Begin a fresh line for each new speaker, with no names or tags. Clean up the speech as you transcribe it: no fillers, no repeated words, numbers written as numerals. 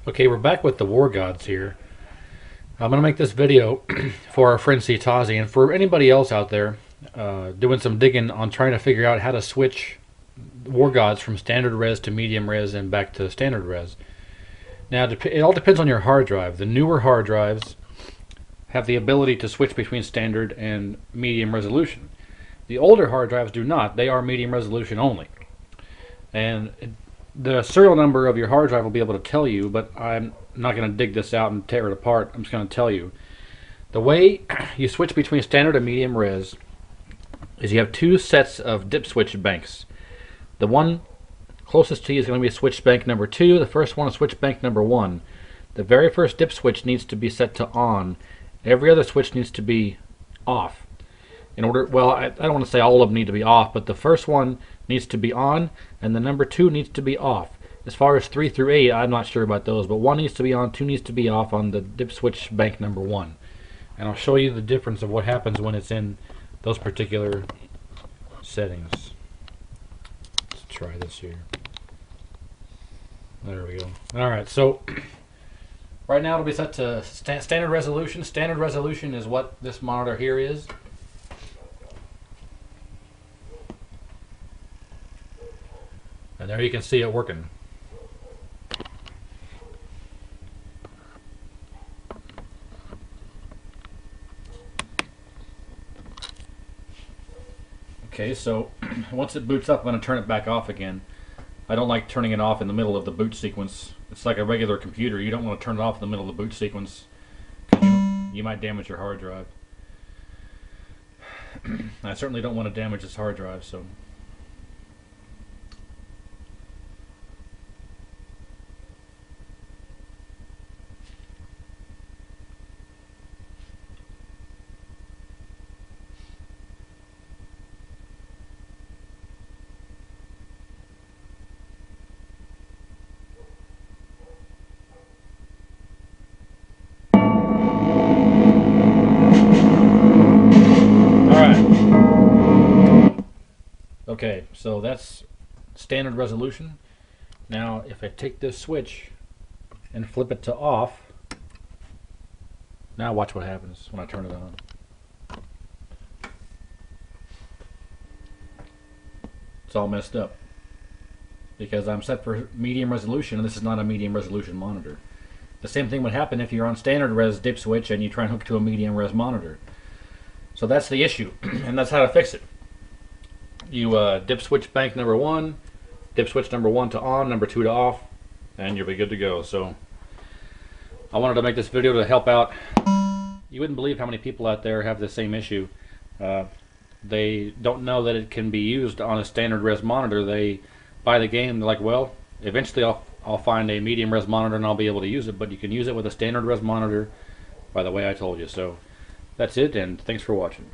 Okay, we're back with the War Gods here. I'm going to make this video for our friend Citazi and for anybody else out there doing some digging on trying to figure out how to switch War Gods from standard res to medium res and back to standard res. Now, it all depends on your hard drive. The newer hard drives have the ability to switch between standard and medium resolution. The older hard drives do not. They are medium resolution only. And the serial number of your hard drive will be able to tell you, but I'm not going to dig this out and tear it apart. I'm just going to tell you. The way you switch between standard and medium res is you have two sets of dip switch banks. The one closest to you is going to be switch bank number 2. The first one is switch bank number 1. The very first dip switch needs to be set to on. Every other switch needs to be off. In order, well, I don't want to say all of them need to be off, but the first one needs to be on, and the number 2 needs to be off. As far as 3 through 8, I'm not sure about those, but 1 needs to be on, 2 needs to be off on the dip switch bank number 1. And I'll show you the difference of what happens when it's in those particular settings. Let's try this here. There we go. Alright, so right now it'll be set to standard resolution. Standard resolution is what this monitor here is. And there you can see it working. Okay, so once it boots up, I'm going to turn it back off again. I don't like turning it off in the middle of the boot sequence. It's like a regular computer. You don't want to turn it off in the middle of the boot sequence because you might damage your hard drive. I certainly don't want to damage this hard drive, so... Okay, so that's standard resolution. Now, if I take this switch and flip it to off, now watch what happens when I turn it on. It's all messed up because I'm set for medium resolution, and this is not a medium resolution monitor. The same thing would happen if you're on standard res dip switch and you try and hook to a medium res monitor. So that's the issue, and that's how to fix it. You dip switch bank number 1, dip switch number 1 to on, number 2 to off, and you'll be good to go. So I wanted to make this video to help out. You wouldn't believe how many people out there have the same issue. They don't know that it can be used on a standard res monitor. They buy the game, they're like, well, eventually I'll find a medium res monitor and I'll be able to use it, but you can use it with a standard res monitor by the way I told you. So that's it, and thanks for watching.